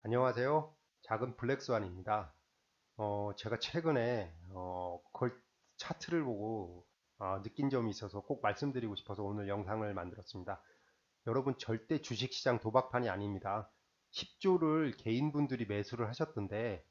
안녕하세요. 작은 블랙스완입니다. 제가 최근에 걸 차트를 보고 느낀 점이 있어서 꼭 말씀드리고 싶어서 오늘 영상을 만들었습니다. 여러분 절대 주식시장 도박판이 아닙니다. 10조를 개인분들이 매수를 하셨던데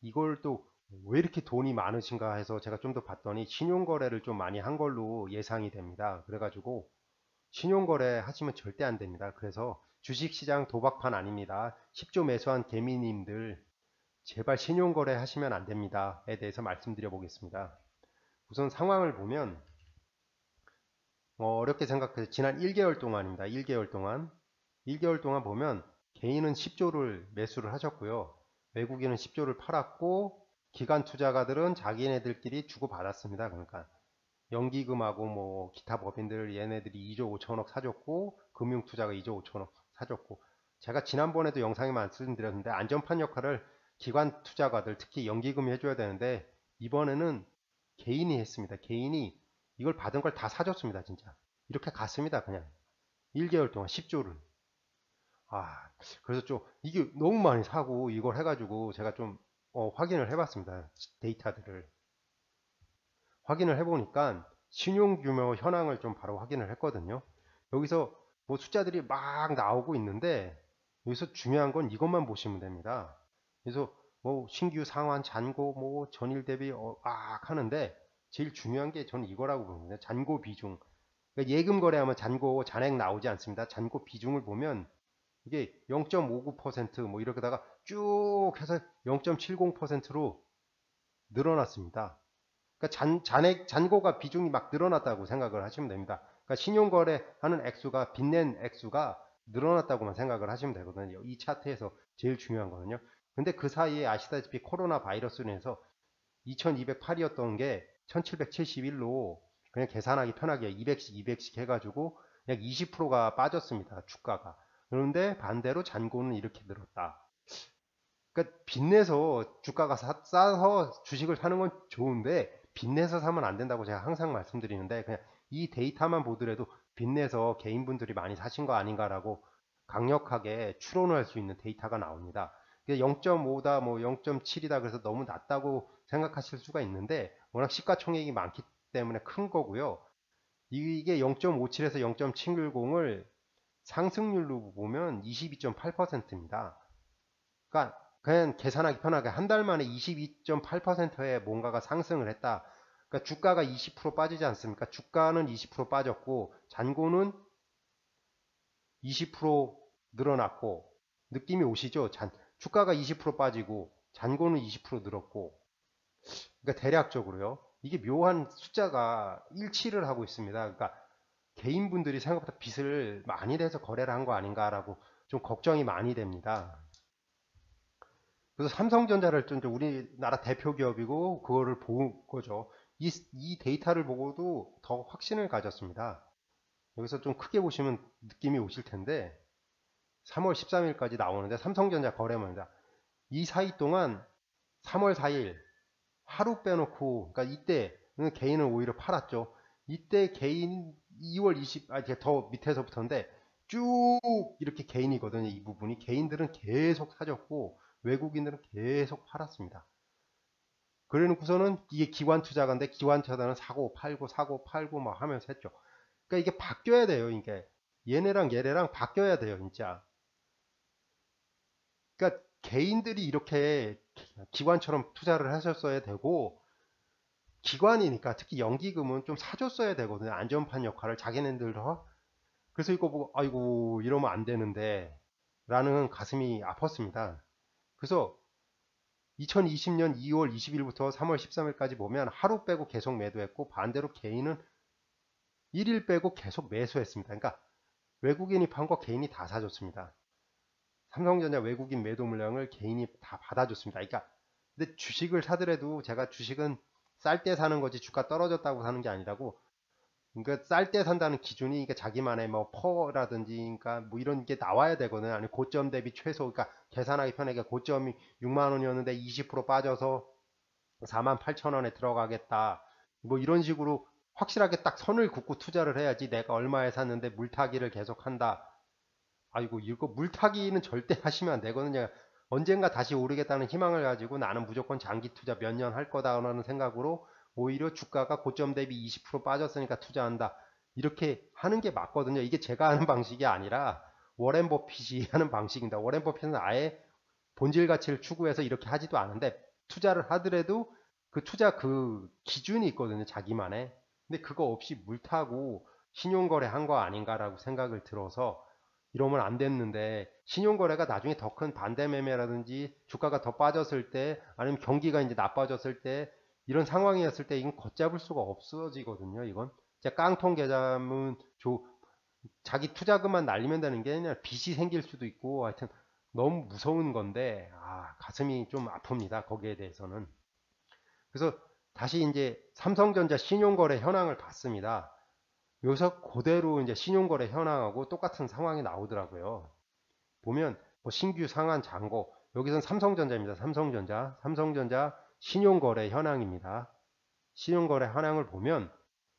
이걸 또 왜 이렇게 돈이 많으신가 해서 제가 좀 더 봤더니 신용거래를 좀 많이 한 걸로 예상이 됩니다. 그래가지고 신용거래 하시면 절대 안 됩니다. 그래서 주식시장 도박판 아닙니다. 10조 매수한 개미님들 제발 신용거래 하시면 안 됩니다에 대해서 말씀드려 보겠습니다. 우선 상황을 보면 어렵게 생각해서 지난 1개월 동안입니다. 1개월 동안 보면 개인은 10조를 매수를 하셨고요. 외국인은 10조를 팔았고 기관 투자가들은 자기네들끼리 주고받았습니다. 그러니까 연기금하고 뭐 기타 법인들 얘네들이 2조 5천억 사줬고 금융투자가 2조 5천억 사줬고 제가 지난번에도 영상에 말씀드렸는데 안전판 역할을 기관 투자가들 특히 연기금이 해줘야 되는데 이번에는 개인이 했습니다. 개인이 이걸 받은 걸 다 사줬습니다. 진짜 이렇게 갔습니다. 그냥 1개월 동안 10조를 그래서 좀 이게 너무 많이 사고 이걸 해가지고 제가 좀 확인을 해봤습니다. 데이터들을 확인을 해보니까 신용규모 현황을 좀 바로 확인을 했거든요. 여기서 뭐 숫자들이 막 나오고 있는데 여기서 중요한 건 이것만 보시면 됩니다. 그래서 뭐 신규 상환 잔고 뭐 전일 대비 하는데 제일 중요한 게 저는 이거라고 봅니다. 잔고 비중. 그러니까 예금 거래하면 잔고 잔액 나오지 않습니다. 잔고 비중을 보면 이게 0.59%뭐 이렇게다가 쭉 해서 0.70%로 늘어났습니다. 그러니까 잔고가 비중이 막 늘어났다고 생각을 하시면 됩니다. 그러니까 신용거래하는 액수가 빚낸 액수가 늘어났다고만 생각을 하시면 되거든요. 이 차트에서 제일 중요한 거는요. 근데 그 사이에 아시다시피 코로나 바이러스로 인해서 2208이었던 게 1771로 그냥 계산하기 편하게 200씩 해가지고 약 20%가 빠졌습니다. 주가가. 그런데 반대로 잔고는 이렇게 늘었다. 그러니까 빚내서 주가가 싸서 주식을 사는 건 좋은데 빚내서 사면 안 된다고 제가 항상 말씀드리는데 그냥 이 데이터만 보더라도 빚내서 개인분들이 많이 사신 거 아닌가라고 강력하게 추론을 할 수 있는 데이터가 나옵니다. 0.5다 뭐 0.7이다 그래서 너무 낮다고 생각하실 수가 있는데 워낙 시가총액이 많기 때문에 큰 거고요. 이게 0.57에서 0.710을 상승률로 보면 22.8%입니다. 그러니까 그냥 계산하기 편하게 한 달 만에 22.8%의 뭔가가 상승을 했다. 그러니까 주가가 20% 빠지지 않습니까? 주가는 20% 빠졌고 잔고는 20% 늘어났고 느낌이 오시죠? 주가가 20% 빠지고 잔고는 20% 늘었고 그러니까 대략적으로요. 이게 묘한 숫자가 일치를 하고 있습니다. 그러니까 개인분들이 생각보다 빚을 많이 내서 거래를 한 거 아닌가라고 좀 걱정이 많이 됩니다. 그래서 삼성전자를 좀 우리나라 대표 기업이고 그거를 본 거죠. 이 데이터를 보고도 더 확신을 가졌습니다. 여기서 좀 크게 보시면 느낌이 오실 텐데 3월 13일까지 나오는데 삼성전자 거래입니다. 이 사이 동안 3월 4일 하루 빼놓고 그러니까 이때는 개인은 오히려 팔았죠. 이때 개인 2월 20, 더 밑에서부터인데 쭉 이렇게 개인이거든요. 이 부분이 개인들은 계속 사줬고 외국인들은 계속 팔았습니다. 그래놓고서는 이게 기관 투자가인데 기관 투자는 사고 팔고 사고 팔고 막 하면서 했죠. 그러니까 이게 바뀌어야 돼요. 이게 얘네랑 바뀌어야 돼요. 진짜. 그러니까 개인들이 이렇게 기관처럼 투자를 하셨어야 되고 기관이니까 특히 연기금은 좀 사줬어야 되거든요. 안전판 역할을 자기네들도. 그래서 이거 보고 아이고 이러면 안 되는데 라는 가슴이 아팠습니다. 그래서 2020년 2월 20일부터 3월 13일까지 보면 하루 빼고 계속 매도했고 반대로 개인은 1일 빼고 계속 매수했습니다. 그러니까 외국인이 판 거 개인이 다 사줬습니다. 삼성전자 외국인 매도 물량을 개인이 다 받아줬습니다. 그러니까 근데 주식을 사더라도 제가 주식은 쌀 때 사는 거지 주가 떨어졌다고 사는 게 아니라고 그러니까 쌀 때 산다는 기준이 그러니까 자기만의 뭐 퍼라든지 그러니까 뭐 이런 게 나와야 되거든요. 아니 고점 대비 최소 그러니까 계산하기 편하게 고점이 6만 원이었는데 20% 빠져서 4만 8천 원에 들어가겠다. 뭐 이런 식으로 확실하게 딱 선을 긋고 투자를 해야지 내가 얼마에 샀는데 물타기를 계속 한다. 아이고 이거 물타기는 절대 하시면 안 되거든요. 언젠가 다시 오르겠다는 희망을 가지고 나는 무조건 장기 투자 몇 년 할 거다라는 생각으로 오히려 주가가 고점 대비 20% 빠졌으니까 투자한다. 이렇게 하는 게 맞거든요. 이게 제가 하는 방식이 아니라 워렌 버핏이 하는 방식입니다. 워렌 버핏은 아예 본질 가치를 추구해서 이렇게 하지도 않은데 투자를 하더라도 그 투자 그 기준이 있거든요. 자기만의. 근데 그거 없이 물타고 신용거래 한 거 아닌가라고 생각을 들어서 이러면 안 됐는데 신용거래가 나중에 더 큰 반대매매라든지 주가가 더 빠졌을 때 아니면 경기가 이제 나빠졌을 때 이런 상황이었을 때 이건 걷잡을 수가 없어지거든요. 이건 진짜 깡통 계좌문 자기 투자금만 날리면 되는 게 아니라 빚이 생길 수도 있고 하여튼 너무 무서운 건데 가슴이 좀 아픕니다. 거기에 대해서는. 그래서 다시 이제 삼성전자 신용거래 현황을 봤습니다. 여기서 그대로 이제 신용거래 현황하고 똑같은 상황이 나오더라고요. 보면 뭐 신규 상한 잔고 여기선 삼성전자입니다. 삼성전자 신용거래 현황입니다. 신용거래 현황을 보면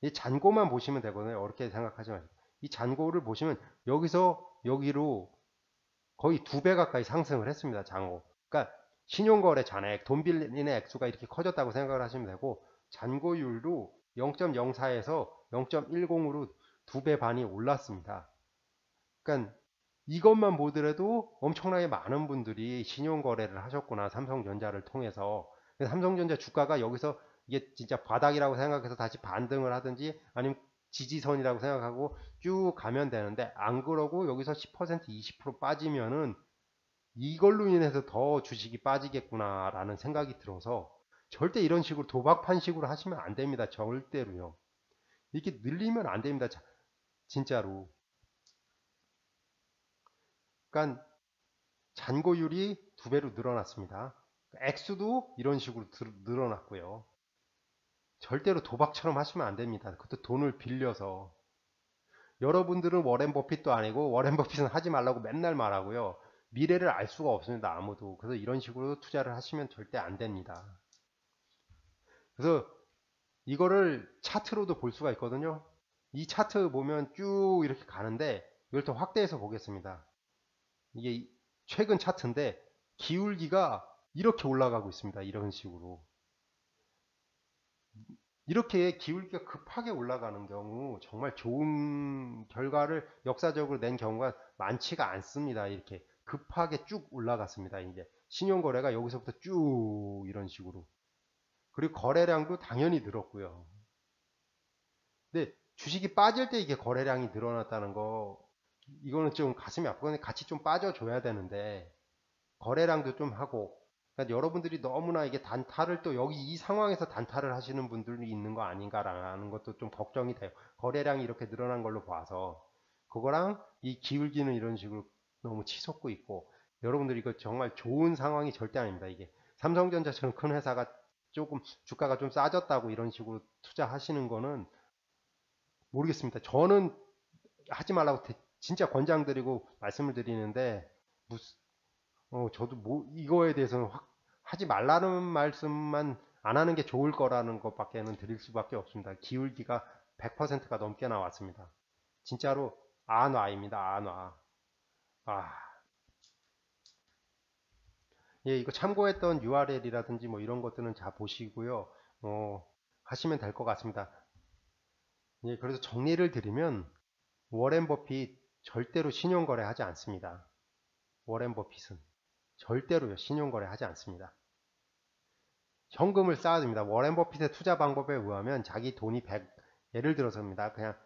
이 잔고만 보시면 되거든요. 어렵게 생각하지 마시고 이 잔고를 보시면 여기서 여기로 거의 2배 가까이 상승을 했습니다. 잔고. 그러니까 신용거래 잔액, 돈 빌리는 액수가 이렇게 커졌다고 생각을 하시면 되고 잔고율도 0.04에서 0.10으로 2배 반이 올랐습니다. 그러니까 이것만 보더라도 엄청나게 많은 분들이 신용거래를 하셨구나. 삼성전자를 통해서. 삼성전자 주가가 여기서 이게 진짜 바닥이라고 생각해서 다시 반등을 하든지 아니면 지지선이라고 생각하고 쭉 가면 되는데 안 그러고 여기서 10% 20% 빠지면은 이걸로 인해서 더 주식이 빠지겠구나 라는 생각이 들어서 절대 이런 식으로 도박판식으로 하시면 안 됩니다. 절대로요. 이렇게 늘리면 안 됩니다. 진짜로. 그러니까 잔고율이 2배로 늘어났습니다. 액수도 이런 식으로 늘어났고요. 절대로 도박처럼 하시면 안 됩니다. 그것도 돈을 빌려서. 여러분들은 워렌 버핏도 아니고 워렌 버핏은 하지 말라고 맨날 말하고요. 미래를 알 수가 없습니다. 아무도. 그래서 이런 식으로 투자를 하시면 절대 안 됩니다. 그래서 이거를 차트로도 볼 수가 있거든요. 이 차트 보면 쭉 이렇게 가는데 이걸 더 확대해서 보겠습니다. 이게 최근 차트인데 기울기가 이렇게 올라가고 있습니다. 이런 식으로. 이렇게 기울기가 급하게 올라가는 경우 정말 좋은 결과를 역사적으로 낸 경우가 많지가 않습니다. 이렇게 급하게 쭉 올라갔습니다. 이제 신용거래가 여기서부터 쭉 이런 식으로. 그리고 거래량도 당연히 늘었고요. 근데 주식이 빠질 때 이게 거래량이 늘어났다는 거 이거는 좀 가슴이 아프거든요. 같이 좀 빠져줘야 되는데 거래량도 좀 하고 그러니까 여러분들이 너무나 이게 단타를 또 여기 이 상황에서 단타를 하시는 분들이 있는 거 아닌가라는 것도 좀 걱정이 돼요. 거래량이 이렇게 늘어난 걸로 봐서 그거랑 이 기울기는 이런 식으로 너무 치솟고 있고 여러분들이 이거 정말 좋은 상황이 절대 아닙니다. 이게 삼성전자처럼 큰 회사가 조금 주가가 좀 싸졌다고 이런 식으로 투자하시는 거는 모르겠습니다. 저는 하지 말라고 진짜 권장드리고 말씀을 드리는데 무슨 저도 뭐 이거에 대해서는 하지 말라는 말씀만 안 하는 게 좋을 거라는 것밖에는 드릴 수밖에 없습니다. 기울기가 100%가 넘게 나왔습니다. 진짜로 안와입니다. 안와. 예, 이거 참고했던 URL이라든지 뭐 이런 것들은 잘 보시고요. 하시면 될 것 같습니다. 예, 그래서 정리를 드리면 워렌 버핏 절대로 신용거래 하지 않습니다. 워렌 버핏은 절대로요. 신용거래 하지 않습니다. 현금을 쌓아야 됩니다. 워렌 버핏의 투자 방법에 의하면 자기 돈이 예를 들어서입니다. 그냥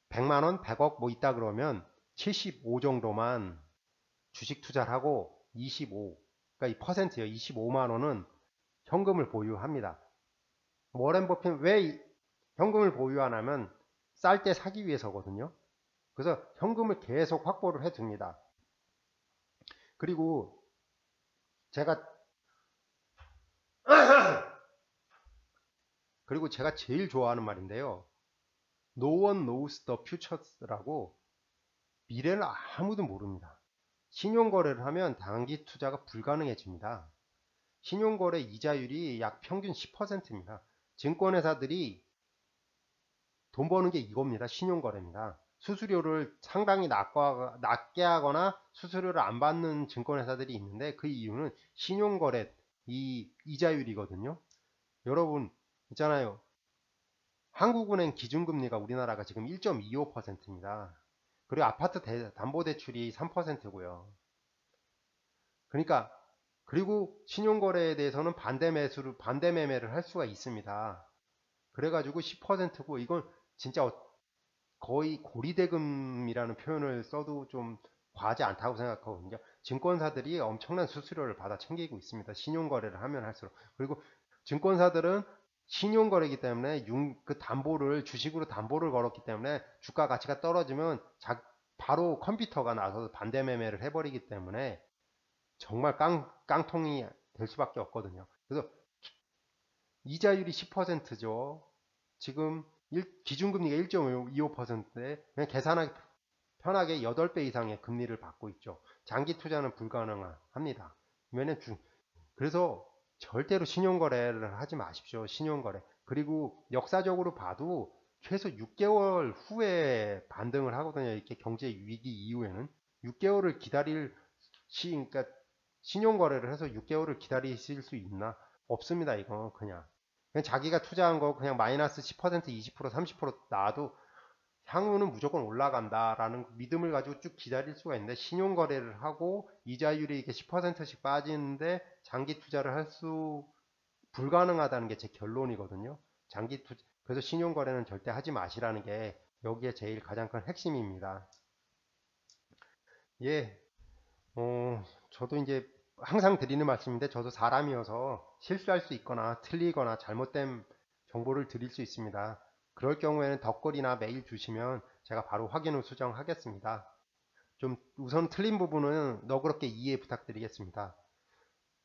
100만원, 100억 뭐 있다 그러면 75 정도만 주식 투자를 하고 25, 그러니까 이 퍼센트요. 25만원은 현금을 보유합니다. 워렌 버핏은 왜 현금을 보유 안 하면 쌀 때 사기 위해서거든요. 그래서 현금을 계속 확보를 해 둡니다. 그리고 제가 제일 좋아하는 말인데요. No one knows the future라고 미래를 아무도 모릅니다. 신용거래를 하면 단기 투자가 불가능해집니다. 신용거래 이자율이 약 평균 10%입니다. 증권회사들이 돈 버는 게 이겁니다. 신용거래입니다. 수수료를 상당히 낮게 하거나 수수료를 안 받는 증권회사들이 있는데 그 이유는 신용거래 이 이자율이거든요. 여러분 있잖아요. 한국은행 기준금리가 우리나라가 지금 1.25%입니다. 그리고 아파트 담보대출이 3%고요. 그러니까 그리고 신용거래에 대해서는 반대 매매를 할 수가 있습니다. 그래가지고 10%고 이건 진짜 거의 고리대금이라는 표현을 써도 좀 과하지 않다고 생각하거든요. 증권사들이 엄청난 수수료를 받아 챙기고 있습니다. 신용거래를 하면 할수록. 그리고 증권사들은 신용거래이기 때문에 그 담보를 주식으로 담보를 걸었기 때문에 주가 가치가 떨어지면 바로 컴퓨터가 나서서 반대 매매를 해버리기 때문에 정말 깡통이 될 수밖에 없거든요. 그래서 이자율이 10%죠. 지금 기준금리가 1.25%인데 그냥 계산하기 편하게 8배 이상의 금리를 받고 있죠. 장기 투자는 불가능합니다. 그래서 절대로 신용거래를 하지 마십시오. 신용거래. 그리고 역사적으로 봐도 최소 6개월 후에 반등을 하거든요. 이렇게 경제 위기 이후에는 6개월을 그러니까 신용거래를 해서 6개월을 기다리실 수 있나? 없습니다. 이건 그냥 자기가 투자한 거 그냥 마이너스 10%, 20%, 30% 나와도 향후는 무조건 올라간다라는 믿음을 가지고 쭉 기다릴 수가 있는데 신용거래를 하고 이자율이 이렇게 10%씩 빠지는데 장기 투자를 할 수 불가능하다는 게 제 결론이거든요. 그래서 신용거래는 절대 하지 마시라는 게 여기에 제일 가장 큰 핵심입니다. 예, 저도 이제 항상 드리는 말씀인데 저도 사람이어서 실수할 수 있거나 틀리거나 잘못된 정보를 드릴 수 있습니다. 그럴 경우에는 덧글이나 메일 주시면 제가 바로 확인 후 수정하겠습니다. 좀 우선 틀린 부분은 너그럽게 이해 부탁드리겠습니다.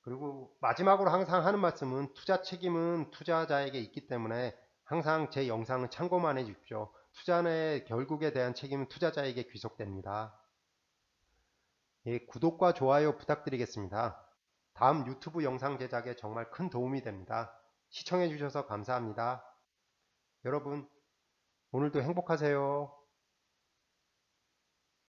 그리고 마지막으로 항상 하는 말씀은 투자 책임은 투자자에게 있기 때문에 항상 제 영상은 참고만 해주십시오. 투자의 결국에 대한 책임은 투자자에게 귀속됩니다. 예, 구독과 좋아요 부탁드리겠습니다. 다음 유튜브 영상 제작에 정말 큰 도움이 됩니다. 시청해 주셔서 감사합니다. 여러분 오늘도 행복하세요.